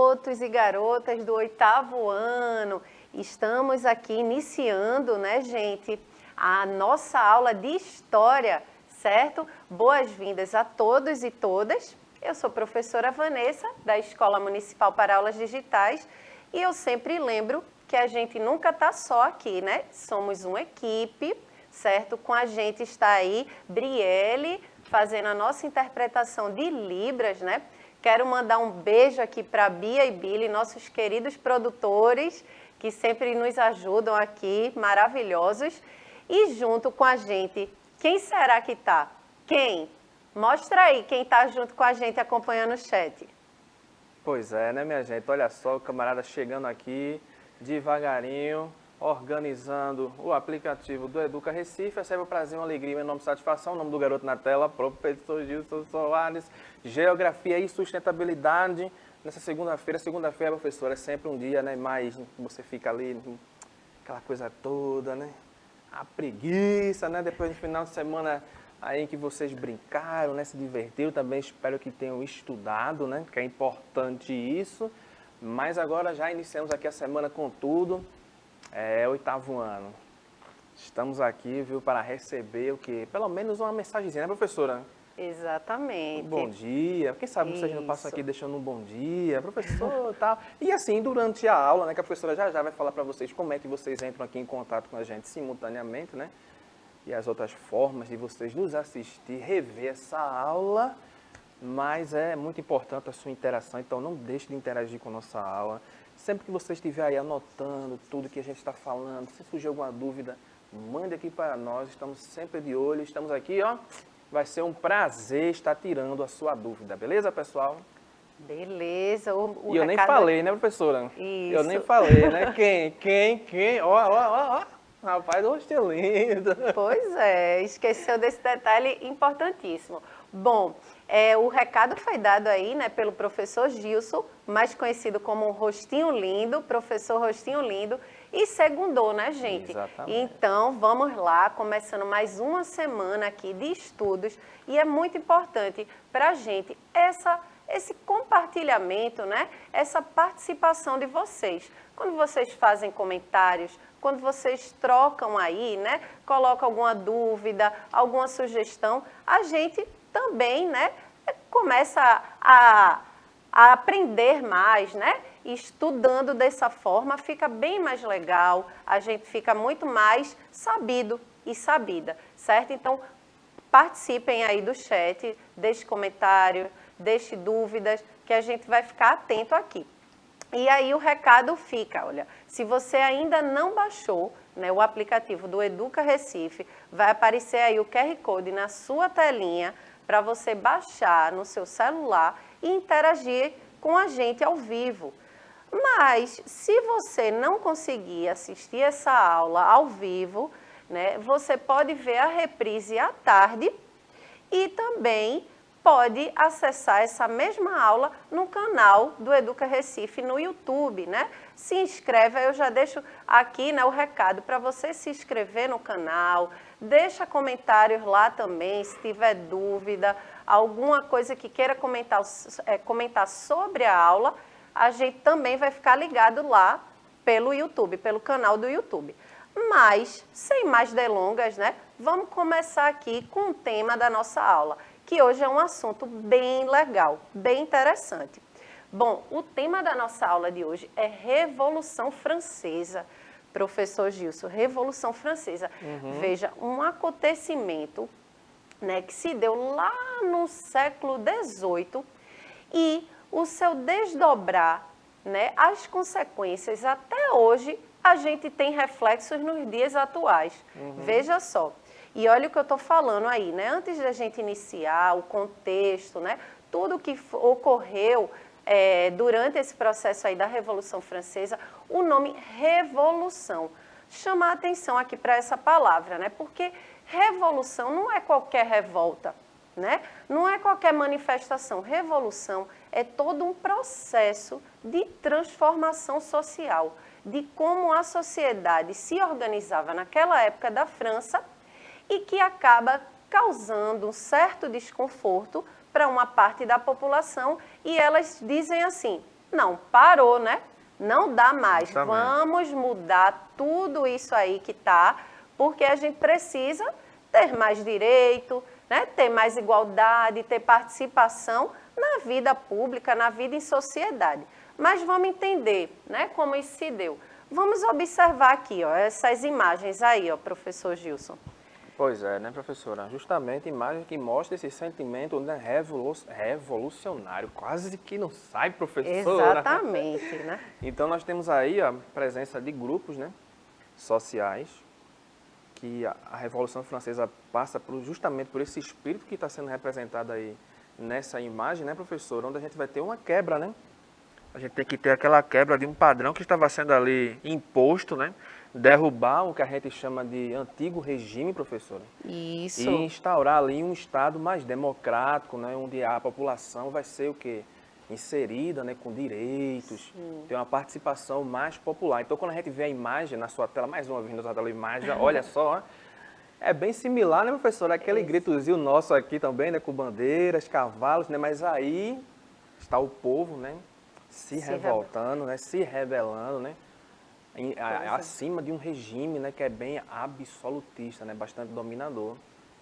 garotos e garotas do 8º ano. Estamos aqui iniciando, né, gente, a nossa aula de História, certo? Boas-vindas a todos e todas. Eu sou a professora Vanessa, da Escola Municipal para Aulas Digitais, e eu sempre lembro que a gente nunca está só aqui, né? Somos uma equipe, certo? Com a gente está aí Brielle, fazendo a nossa interpretação de Libras, né? Quero mandar um beijo aqui para Bia e Billy, nossos queridos produtores, que sempre nos ajudam aqui, maravilhosos. E junto com a gente, quem será que está? Quem? Mostra aí quem está junto com a gente acompanhando o chat. Pois é, né, minha gente? Olha só o camarada chegando aqui, devagarinho, organizando o aplicativo do Educa Recife. É sempre um prazer, uma alegria, uma enorme satisfação. O nome do garoto na tela, professor Gilson Soares, Geografia e Sustentabilidade. Nessa segunda-feira, professor, é sempre um dia, né, mais você fica ali, aquela coisa toda, né? A preguiça, né? Depois do final de semana aí que vocês brincaram, né? Se divertiram também, espero que tenham estudado, né? Que é importante isso. Mas agora já iniciamos aqui a semana com tudo. É 8º ano. Estamos aqui, viu, para receber o quê? Pelo menos uma mensagenzinha, né, professora? Exatamente. Um bom dia. Quem sabe vocês não passam Isso. aqui deixando um bom dia, professor, tal. E assim, durante a aula, né, que a professora já vai falar para vocês como é que vocês entram aqui em contato com a gente simultaneamente, né? E as outras formas de vocês nos assistir, rever essa aula. Mas é muito importante a sua interação, então não deixe de interagir com a nossa aula. Sempre que você estiver aí anotando tudo que a gente está falando, se surgir alguma dúvida, mande aqui para nós, estamos sempre de olho, estamos aqui, ó. Vai ser um prazer estar tirando a sua dúvida, beleza, pessoal? Beleza. E eu nem falei, né, professora? Isso. Eu nem falei, né? Quem? Ó. Rapaz, hoje é lindo. Pois é, esqueceu desse detalhe importantíssimo. Bom, o recado foi dado aí, né, pelo professor Gilson, mais conhecido como Rostinho Lindo, professor Rostinho Lindo, e segundou, né, gente? Exatamente. Então, vamos lá, começando mais uma semana aqui de estudos, e é muito importante para a gente esse compartilhamento, né? Essa participação de vocês. Quando vocês fazem comentários, quando vocês trocam aí, né? Colocam alguma dúvida, alguma sugestão, a gente também, né? Começa a aprender mais, né? Estudando dessa forma fica bem mais legal, a gente fica muito mais sabido e sabida, certo? Então, participem aí do chat, deixe comentário, deixe dúvidas, que a gente vai ficar atento aqui. E aí o recado fica, olha, se você ainda não baixou, né, o aplicativo do Educa Recife, vai aparecer aí o QR Code na sua telinha para você baixar no seu celular e interagir com a gente ao vivo. Mas se você não conseguir assistir essa aula ao vivo, né, você pode ver a reprise à tarde e também pode acessar essa mesma aula no canal do Educa Recife no YouTube, né? Se inscreve, eu já deixo aqui, né, o recado para você se inscrever no canal, deixa comentários lá também, se tiver dúvida, alguma coisa que queira comentar sobre a aula, a gente também vai ficar ligado lá pelo YouTube, pelo canal do YouTube. Mas, sem mais delongas, né, vamos começar aqui com o tema da nossa aula, que hoje é um assunto bem legal, bem interessante. Bom, o tema da nossa aula de hoje é Revolução Francesa. Professor Gilson, Revolução Francesa. Veja, um acontecimento, né, que se deu lá no século XVIII e o seu desdobrar, né, as consequências até hoje, a gente tem reflexos nos dias atuais. Veja só. E olha o que eu estou falando aí, né? Antes da gente iniciar o contexto, né? Tudo que ocorreu durante esse processo aí da Revolução Francesa, o nome revolução. Chamar a atenção aqui para essa palavra, né? Porque revolução não é qualquer revolta, né? Não é qualquer manifestação. Revolução é todo um processo de transformação social, de como a sociedade se organizava naquela época da França e que acaba causando um certo desconforto para uma parte da população e elas dizem assim, Não, parou, né? Não dá mais. Exatamente. Vamos mudar tudo isso aí que está, porque a gente precisa ter mais direito, né? Ter mais igualdade, ter participação na vida pública, na vida em sociedade. Mas vamos entender, né, como isso se deu. Vamos observar aqui, ó, essas imagens aí, ó, professor Gilson. Pois é, né, professora? Justamente imagem que mostra esse sentimento, né, revolucionário. Quase que não sai, professora. Exatamente, né? Então, nós temos aí a presença de grupos, né, sociais, que a Revolução Francesa passa justamente por esse espírito que está sendo representado aí nessa imagem, né, professora? Onde a gente vai ter uma quebra, né? A gente tem que ter aquela quebra de um padrão que estava sendo ali imposto, né? Derrubar o que a gente chama de antigo regime, professora. Isso. E instaurar ali um Estado mais democrático, né? Onde a população vai ser o quê? Inserida, né? Com direitos, ter uma participação mais popular. Então, quando a gente vê a imagem na sua tela, mais uma vez na sua tela, imagem, olha só, é bem similar, né, professora? Aquele gritozinho nosso aqui também, né? Com bandeiras, cavalos, né? Mas aí está o povo, né? Se revoltando, né? Se rebelando, né? Acima de um regime, né, que é bem absolutista, né, bastante dominador.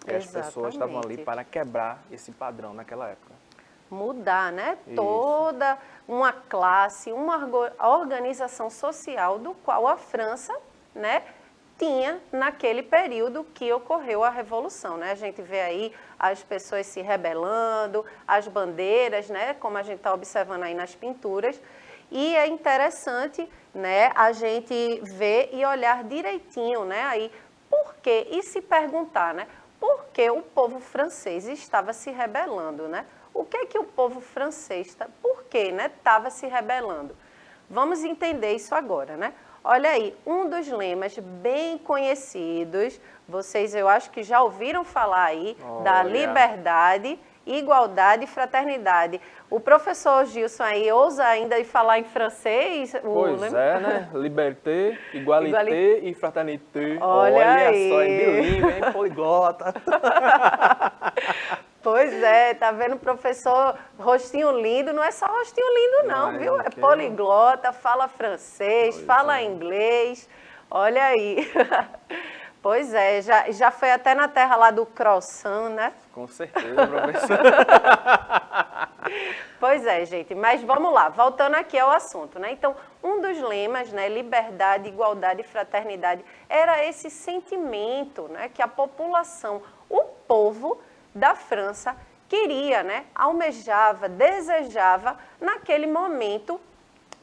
E as pessoas estavam ali para quebrar esse padrão naquela época. Mudar, né? Isso. Toda uma classe, uma organização social do qual a França, né, tinha naquele período que ocorreu a Revolução, né? A gente vê aí as pessoas se rebelando, as bandeiras, né, como a gente está observando aí nas pinturas. E é interessante, né, a gente ver e olhar direitinho, né, aí, por quê? E se perguntar, né, por que o povo francês estava se rebelando, né? O que é que o povo francês, por que, né, estava se rebelando? Vamos entender isso agora, né? Olha aí, um dos lemas bem conhecidos, vocês eu acho que já ouviram falar aí, da liberdade, igualdade e fraternidade. O professor Gilson aí ousa ainda falar em francês? Pois é, né? Liberté, igualité e fraternité. Olha aí. Só, é bilíngue, hein? Poliglota. Pois é, tá vendo, professor? Rostinho lindo, não é só rostinho lindo não, viu? É poliglota, fala francês, fala inglês, olha aí. Pois é, já foi até na terra lá do croissant, né? Com certeza, professor. Pois é, gente, mas vamos lá, voltando aqui ao assunto, né? Então, um dos lemas, né, liberdade, igualdade e fraternidade, era esse sentimento, né, que a população, o povo da França queria, né, almejava, desejava naquele momento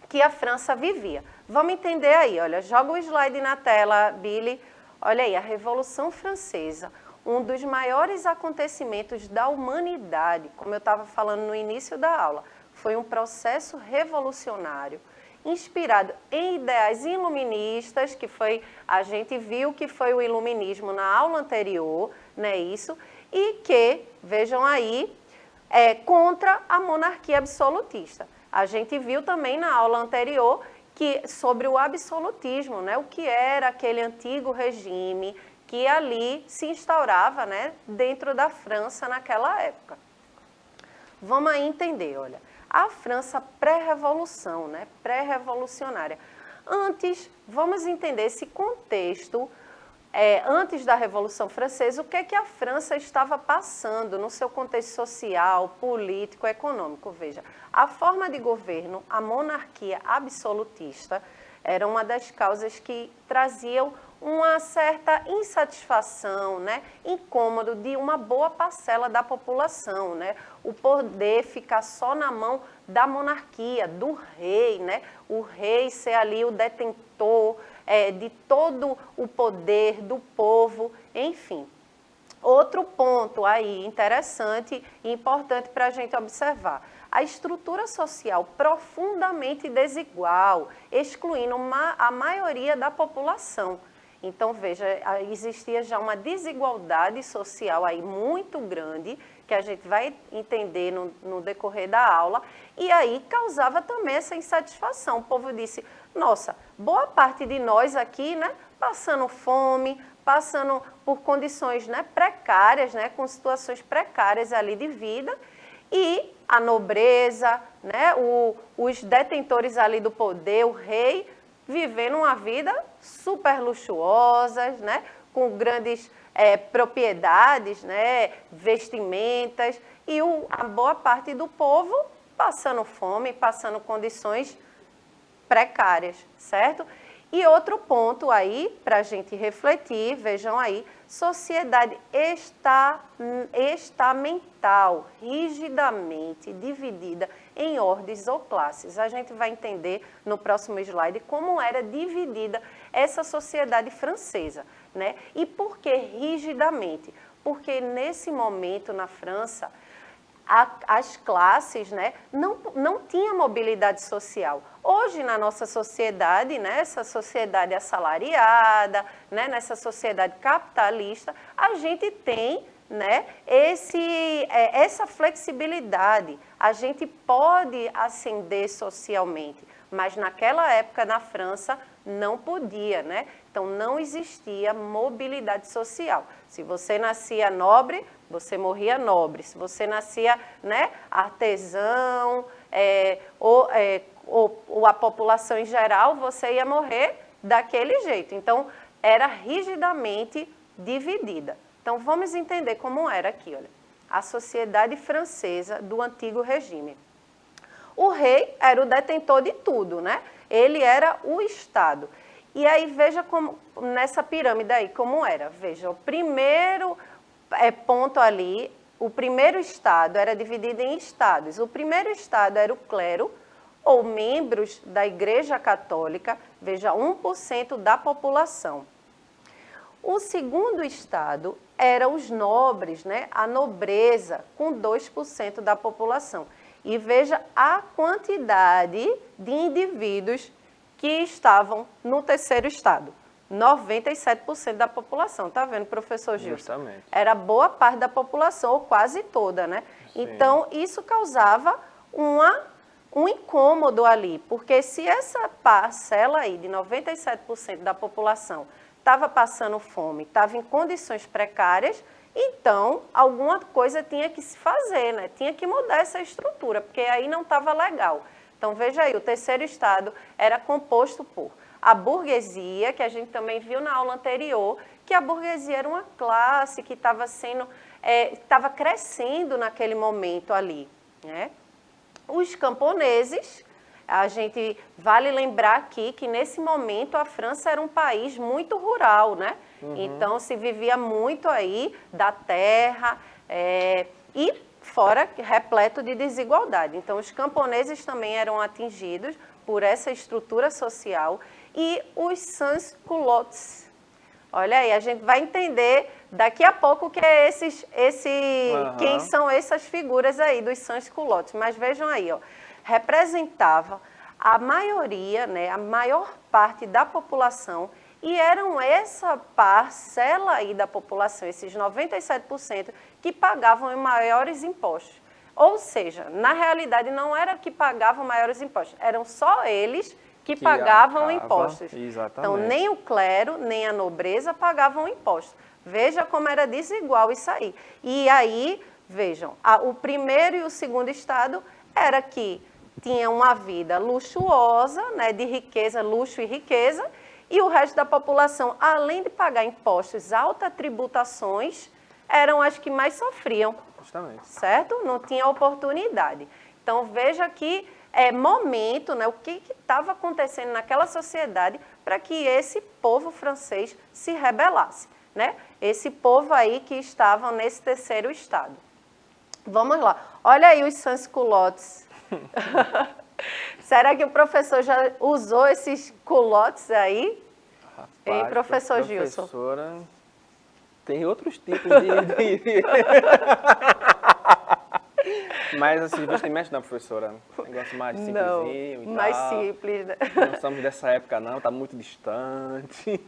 que a França vivia. Vamos entender aí, olha, joga o slide na tela, Billy. Olha aí, a Revolução Francesa, um dos maiores acontecimentos da humanidade, como eu estava falando no início da aula, foi um processo revolucionário, inspirado em ideais iluministas, que foi, a gente viu que foi o iluminismo na aula anterior, né, isso, e que, vejam aí, contra a monarquia absolutista. A gente viu também na aula anterior que sobre o absolutismo, né, o que era aquele antigo regime que ali se instaurava, né, dentro da França naquela época. Vamos aí entender, olha, a França pré-revolução, né, pré-revolucionária. Antes, vamos entender esse contexto, antes da Revolução Francesa, o que é que a França estava passando no seu contexto social, político, econômico. Veja, a forma de governo, a monarquia absolutista, era uma das causas que traziam uma certa insatisfação, né, incômodo de uma boa parcela da população, né, o poder ficar só na mão da monarquia, do rei, né, o rei ser ali o detentor de todo o poder do povo, enfim. Outro ponto aí interessante e importante para a gente observar, a estrutura social profundamente desigual, excluindo a maioria da população. Então, veja, existia já uma desigualdade social aí muito grande, que a gente vai entender no decorrer da aula, e aí causava também essa insatisfação. O povo disse, nossa, boa parte de nós aqui, né, passando fome, passando por condições, né, precárias, né, com situações precárias ali de vida, E a nobreza, né, os detentores ali do poder, o rei, vivendo uma vida super luxuosa, né, com grandes propriedades, né, vestimentas, e a boa parte do povo passando fome, passando condições precárias, certo? E outro ponto aí, para a gente refletir, vejam aí, sociedade estamental, rigidamente dividida em ordens ou classes. A gente vai entender no próximo slide como era dividida essa sociedade francesa, né? E por que rigidamente? Porque nesse momento na França, as classes, né, não tinham mobilidade social. Hoje, na nossa sociedade, né, essa sociedade assalariada, né, nessa sociedade capitalista, a gente tem, né, essa flexibilidade. A gente pode ascender socialmente, mas naquela época na França não podia, né? Então não existia mobilidade social. Se você nascia nobre, você morria nobre. Se você nascia, né, artesão, ou a população em geral, você ia morrer daquele jeito. Então era rigidamente dividida. Então vamos entender como era aqui, olha, a sociedade francesa do antigo regime. O rei era o detentor de tudo, né? Ele era o Estado. E aí veja como, nessa pirâmide aí, como era. Veja, o primeiro ponto ali, o primeiro estado era dividido em estados. O primeiro estado era o clero, ou membros da Igreja Católica, veja, 1% da população. O segundo estado era os nobres, né? A nobreza, com 2% da população. E veja a quantidade de indivíduos que estavam no terceiro estado. 97% da população, tá vendo, professor Gilson? Justamente. Era boa parte da população, ou quase toda, né? Sim. Então, isso causava um incômodo ali, porque se essa parcela aí de 97% da população estava passando fome, estava em condições precárias, então alguma coisa tinha que se fazer, né? Tinha que mudar essa estrutura, porque aí não estava legal. Então, veja aí, o terceiro estado era composto por a burguesia, que a gente também viu na aula anterior, que a burguesia era uma classe que estava crescendo naquele momento ali, né? Os camponeses, a gente vale lembrar aqui que nesse momento a França era um país muito rural, né? Uhum. Então se vivia muito aí da terra e fora repleto de desigualdade. Então os camponeses também eram atingidos por essa estrutura social e os sans-culottes. Olha aí, a gente vai entender daqui a pouco que é quem são essas figuras aí dos sans-culottes. Mas vejam aí, ó, representava a maioria, né, a maior parte da população, e eram essa parcela aí da população, esses 97%, que pagavam os maiores impostos. Ou seja, na realidade não era que pagavam maiores impostos, eram só eles que pagavam impostos. Exatamente. Então, nem o clero, nem a nobreza pagavam impostos. Veja como era desigual isso aí. E aí, vejam, o primeiro e o segundo estado era que tinha uma vida luxuosa, né, de riqueza, luxo e riqueza, e o resto da população, além de pagar impostos, altas tributações, eram as que mais sofriam. Justamente. Certo? Não tinha oportunidade. Então, veja que momento, né, o que estava acontecendo naquela sociedade para que esse povo francês se rebelasse, né? Esse povo aí que estava nesse terceiro estado. Vamos lá. Olha aí os sans-culottes. Será que o professor já usou esses culottes aí? Rapaz, hein, professor Gilson? Professora, tem outros tipos Mas assim, vestimenta não, professora. Negócio mais simplesinho e mais tal. simples, né? Não somos dessa época não, tá muito distante.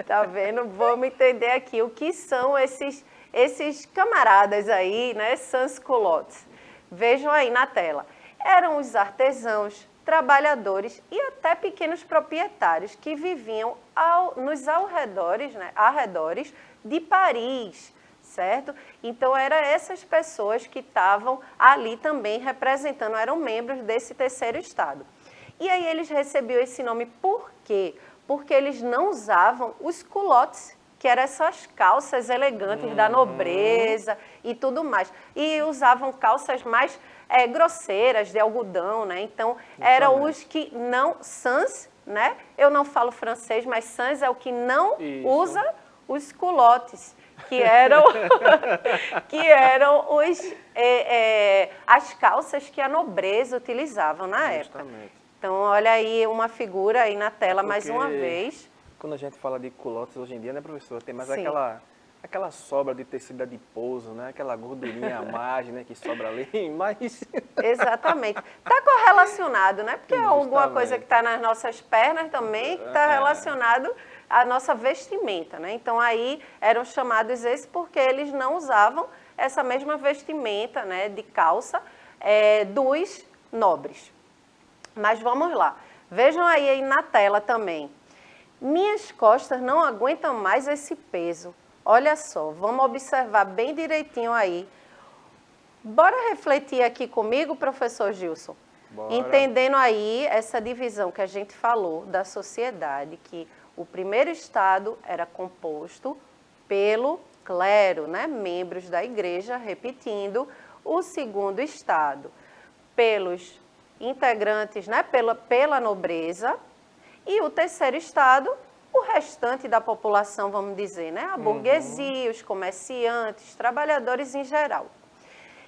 Tá vendo? Vamos entender aqui o que são esses camaradas aí, né? Sans-culottes. Vejam aí na tela. Eram os artesãos, trabalhadores e até pequenos proprietários que viviam nos arredores, né? Arredores de Paris, certo? Então, eram essas pessoas que estavam ali também representando, eram membros desse terceiro estado. E aí eles recebiam esse nome por quê? Porque eles não usavam os culottes, que eram essas calças elegantes da nobreza e tudo mais. E usavam calças mais grosseiras, de algodão, né? Então, eram os que não, sans, né? Eu não falo francês, mas sans é o que não usa os culottes, que eram, as calças que a nobreza utilizavam na época. Então, olha aí uma figura aí na tela mais uma vez. Quando a gente fala de culottes hoje em dia, né, professora, tem mais aquela sobra de tecido adiposo, né? Aquela gordurinha a mais, né, que sobra ali, mas... Exatamente. Está correlacionado, né? Porque é alguma coisa que está nas nossas pernas também, que está relacionado à nossa vestimenta, né? Então, aí eram chamados esses porque eles não usavam essa mesma vestimenta, né, de calça dos nobres. Mas vamos lá. Vejam aí na tela também. Minhas costas não aguentam mais esse peso. Olha só, vamos observar bem direitinho aí. Bora refletir aqui comigo, professor Gilson? Bora. Entendendo aí essa divisão que a gente falou da sociedade, que o primeiro estado era composto pelo clero, né? Membros da igreja, repetindo. O segundo estado, pelos integrantes, né? Pela nobreza. E o terceiro estado, o restante da população, vamos dizer, né? A burguesia, os comerciantes, trabalhadores em geral.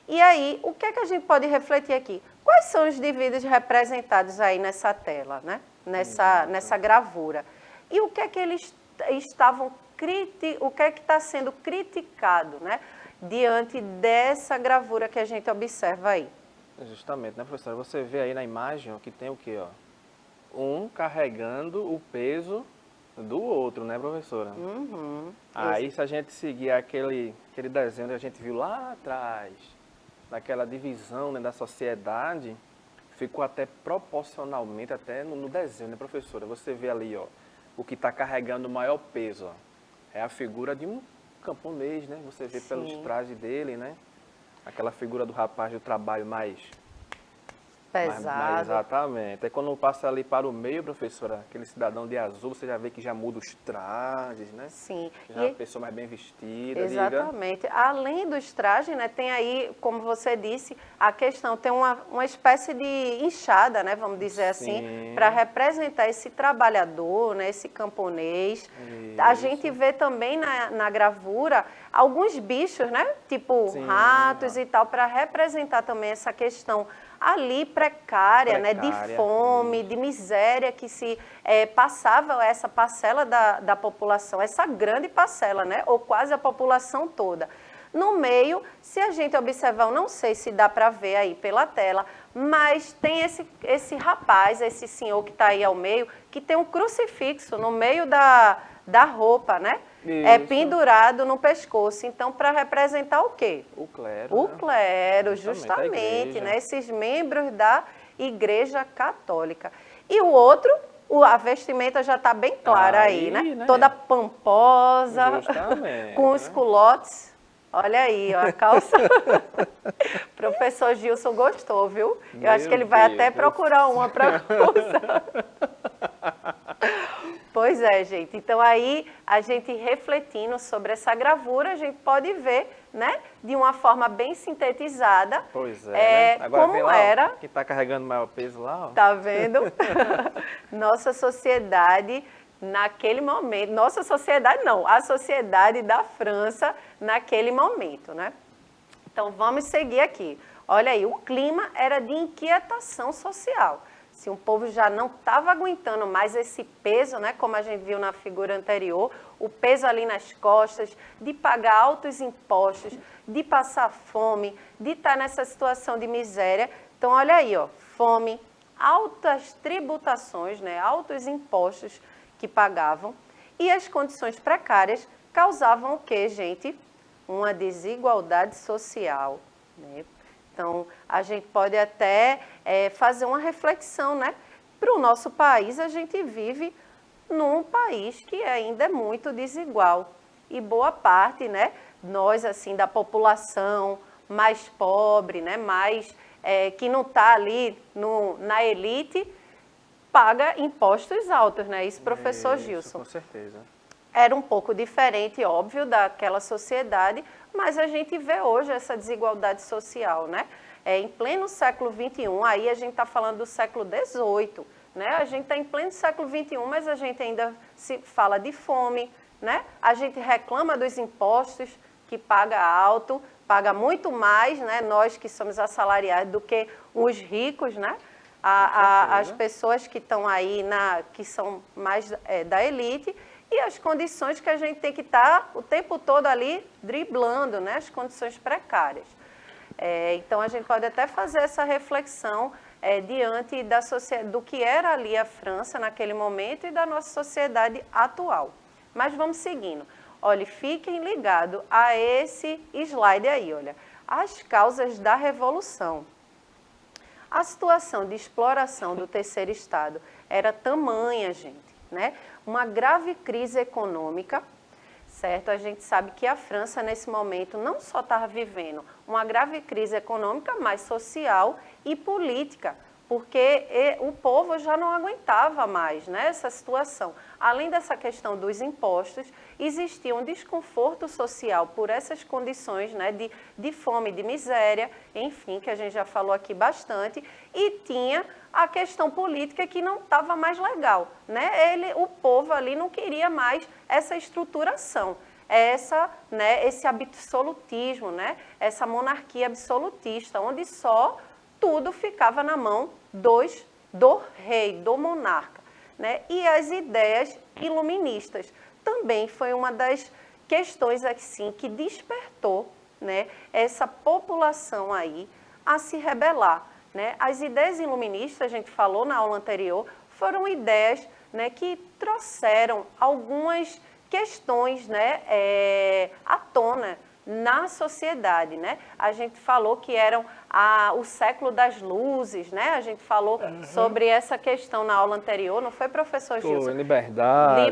E aí, o que é que a gente pode refletir aqui? Quais são os indivíduos representados aí nessa tela, né? Nessa gravura? E o que é que eles estavam o que é que está sendo criticado, né? Diante dessa gravura que a gente observa aí. Justamente, né, professora? Você vê aí na imagem ó, que tem o quê, ó? Um carregando o peso do outro, né, professora? Aí, se a gente seguir aquele desenho que a gente viu lá atrás, daquela divisão, né, da sociedade, ficou até proporcionalmente, até no desenho, né, professora? Você vê ali, ó, o que está carregando o maior peso, ó, é a figura de um camponês, né? Você vê pelos trajes dele, né? Aquela figura do rapaz do trabalho mais... pesado. Exatamente. Aí quando passa ali para o meio, professora, aquele cidadão de azul, você já vê que já muda os trajes, né? Sim. Já é uma pessoa mais bem vestida. Exatamente. Diga. Além dos trajes, né, tem aí, como você disse, a questão, tem uma espécie de enxada, né, vamos dizer assim, para representar esse trabalhador, né, esse camponês. Isso. A gente vê também na gravura alguns bichos, né, tipo ratos e tal, para representar também essa questão ali precária, né, de fome, de miséria que se passava essa parcela da população, essa grande parcela, né, ou quase a população toda. No meio, se a gente observar, eu não sei se dá para ver aí pela tela, mas tem esse rapaz, esse senhor que está aí ao meio, que tem um crucifixo no meio da roupa, né? Isso. Pendurado no pescoço. Então, para representar o quê? O clero. O clero, justamente, né? Esses membros da Igreja Católica. E o outro, a vestimenta já está bem clara aí, né? Toda pomposa, com os culottes. Olha aí, ó, a calça. Professor Gilson gostou, viu? Eu acho que ele vai até procurar uma para usar. Pois é, gente. Então, aí, a gente refletindo sobre essa gravura, a gente pode ver, né, de uma forma bem sintetizada. Pois é, né? Agora como era. Que está carregando o maior peso lá, ó. Tá vendo? Nossa sociedade naquele momento. Nossa sociedade não, a sociedade da França naquele momento, né? Então, vamos seguir aqui. Olha aí, o clima era de inquietação social. Se um povo já não estava aguentando mais esse peso, né, como a gente viu na figura anterior, o peso ali nas costas, de pagar altos impostos, de passar fome, de estar nessa situação de miséria. Então, olha aí, ó, fome, altas tributações, né, altos impostos que pagavam, e as condições precárias causavam o quê, gente? Uma desigualdade social, né? Então, a gente pode até fazer uma reflexão, né? Para o nosso país, a gente vive num país que ainda é muito desigual. E boa parte, né, nós, assim, da população mais pobre, né, mais, que não está ali na elite, paga impostos altos, né? Isso, professor Gilson. Com certeza. Era um pouco diferente, óbvio, daquela sociedade, mas a gente vê hoje essa desigualdade social, né? Em pleno século XXI, aí a gente está falando do século XVIII, né? A gente está em pleno século XXI, mas a gente ainda se fala de fome, né? A gente reclama dos impostos, que paga alto, paga muito mais, né? Nós que somos assalariados do que os ricos, né? As pessoas que estão aí, que são mais da elite, e as condições que a gente tem que estar o tempo todo ali driblando, né? As condições precárias. Então, a gente pode até fazer essa reflexão diante do que era ali a França naquele momento e da nossa sociedade atual. Mas vamos seguindo. Olha, fiquem ligados a esse slide aí, olha. As causas da Revolução. A situação de exploração do terceiro estado era tamanha, gente, né? Uma grave crise econômica, certo? A gente sabe que a França, nesse momento, não só estava vivendo uma grave crise econômica, mas social e política, porque o povo já não aguentava mais, né, essa situação. Além dessa questão dos impostos, existia um desconforto social por essas condições, né, de fome, de miséria, enfim, que a gente já falou aqui bastante, e tinha a questão política que não estava mais legal, né? O povo ali não queria mais essa estruturação, esse absolutismo, né? Essa monarquia absolutista, onde só tudo ficava na mão do rei, do monarca, né? E as ideias iluministas também foi uma das questões assim que despertou, né, essa população aí a se rebelar, né? As ideias iluministas, a gente falou na aula anterior, foram ideias, né, que trouxeram algumas questões, né, à tona na sociedade, né? A gente falou que eram o século das luzes, né? A gente falou sobre essa questão na aula anterior, não foi, professor Gilson? Liberdade,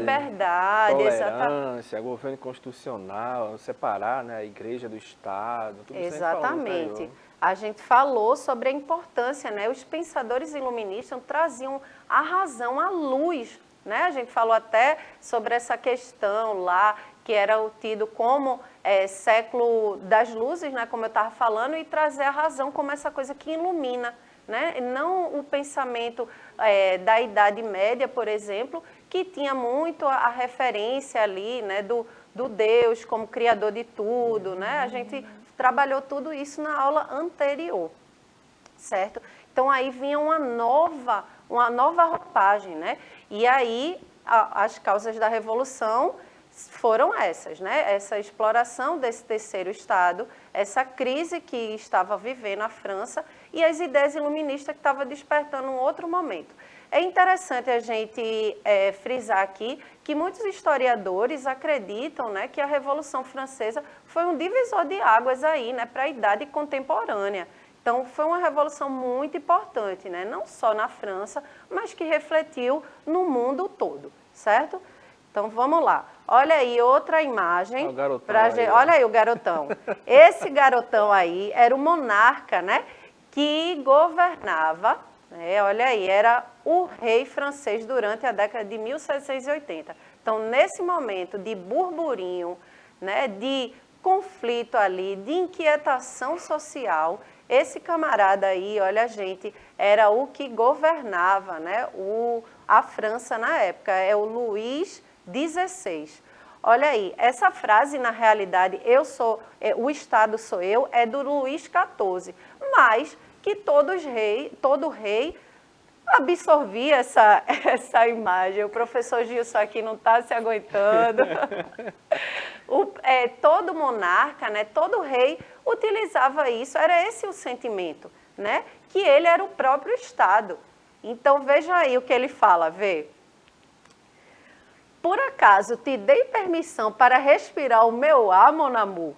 tolerância, governo constitucional, separar, né, a igreja do Estado, tudo isso. Exatamente. A gente falou sobre a importância, né? Os pensadores iluministas traziam a razão, a luz, né? A gente falou até sobre essa questão lá, que era tido como século das luzes, né, como eu estava falando, e trazer a razão como essa coisa que ilumina, né? Não o pensamento da Idade Média, por exemplo, que tinha muito a referência ali, né, do Deus como criador de tudo, né? A gente trabalhou tudo isso na aula anterior, certo? Então aí vinha uma nova roupagem, né? E aí as causas da Revolução foram essas, né? Essa exploração desse terceiro estado, essa crise que estava vivendo a França e as ideias iluministas que estavam despertando um outro momento. É interessante a gente frisar aqui que muitos historiadores acreditam, né, que a Revolução Francesa foi um divisor de águas aí, né, para a idade contemporânea. Então, foi uma revolução muito importante, né, não só na França, mas que refletiu no mundo todo, certo? Então, vamos lá. Olha aí outra imagem. O garotão olha aí o garotão. Esse garotão aí era o monarca, né, que governava, né, olha aí, era o rei francês durante a década de 1780. Então, nesse momento de burburinho, né, de conflito ali, de inquietação social, esse camarada aí, olha, gente, era o que governava, né, a França na época, é o Luís XVI. Olha aí, essa frase, na realidade, o Estado sou eu, é do Luís XIV, mas que todo rei absorvia essa imagem. O professor Gilson aqui não está se aguentando. Todo monarca, né, todo rei utilizava isso, era esse o sentimento, né, que ele era o próprio Estado. Então, veja aí o que ele fala, vê. Por acaso te dei permissão para respirar o meu ar, mon amour?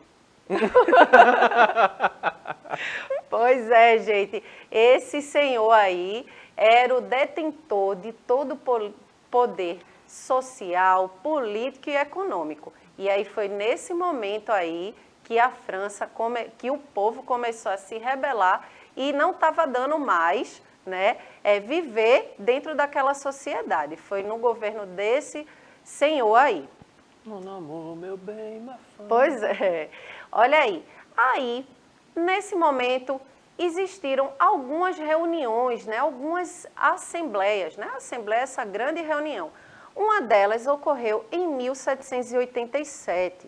Pois é, gente, esse senhor aí era o detentor de todo o poder social, político e econômico. E aí foi nesse momento aí que a França, que o povo começou a se rebelar e não estava dando mais, né, viver dentro daquela sociedade. Foi no governo desse senhor aí. Mon amour, meu bem, ma femme. Pois é. Olha aí. Aí, nesse momento, existiram algumas reuniões, né, algumas assembleias, né, a assembleia é essa grande reunião. Uma delas ocorreu em 1787,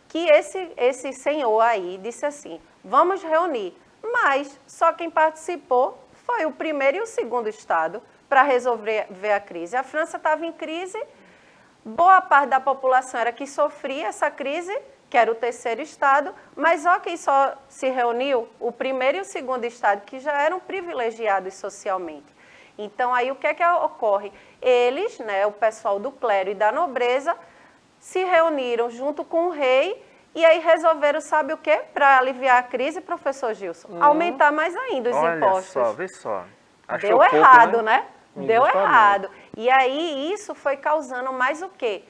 que esse senhor aí disse assim, vamos reunir, mas só quem participou foi o primeiro e o segundo estado para resolver a crise. A França estava em crise, boa parte da população era que sofria essa crise, que era o terceiro estado, mas ó quem só se reuniu, o primeiro e o segundo estado, que já eram privilegiados socialmente. Então aí o que é que ocorre? Eles, né, o pessoal do clero e da nobreza, se reuniram junto com o rei e aí resolveram, sabe o quê? Para aliviar a crise, professor Gilson, aumentar mais ainda os impostos. Olha só, vê só. Achou Deu pouco, errado, né? Deu Justamente. errado. E aí isso foi causando mais o quê?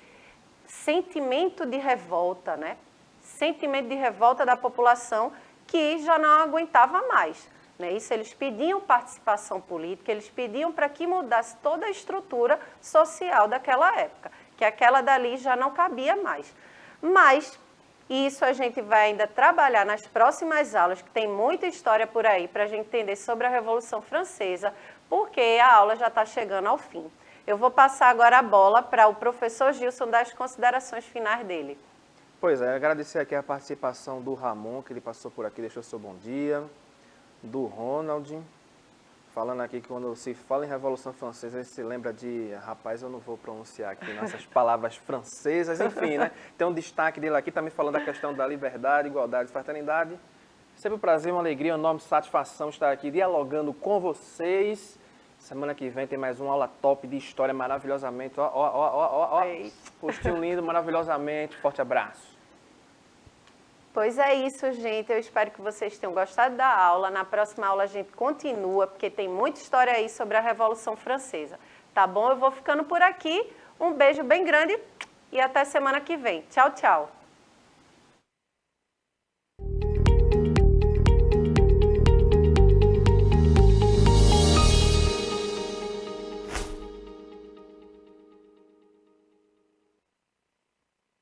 Sentimento de revolta, né? Sentimento de revolta da população que já não aguentava mais. Né? Isso eles pediam participação política, eles pediam para que mudasse toda a estrutura social daquela época, que aquela dali já não cabia mais. Mas isso a gente vai ainda trabalhar nas próximas aulas, que tem muita história por aí para a gente entender sobre a Revolução Francesa, porque a aula já está chegando ao fim. Eu vou passar agora a bola para o professor Gilson dar as considerações finais dele. Pois é, agradecer aqui a participação do Ramon, que ele passou por aqui, deixou seu bom dia, do Ronald, falando aqui que quando se fala em Revolução Francesa, ele se lembra de, rapaz, eu não vou pronunciar aqui nossas palavras francesas, enfim, né? Tem um destaque dele aqui, também falando da questão da liberdade, igualdade e fraternidade. Sempre um prazer, uma alegria, uma enorme satisfação estar aqui dialogando com vocês. Semana que vem tem mais uma aula top de história maravilhosamente. Ó. Postinho lindo, maravilhosamente. Forte abraço. Pois é isso, gente. Eu espero que vocês tenham gostado da aula. Na próxima aula a gente continua, porque tem muita história aí sobre a Revolução Francesa. Tá bom? Eu vou ficando por aqui. Um beijo bem grande e até semana que vem. Tchau, tchau.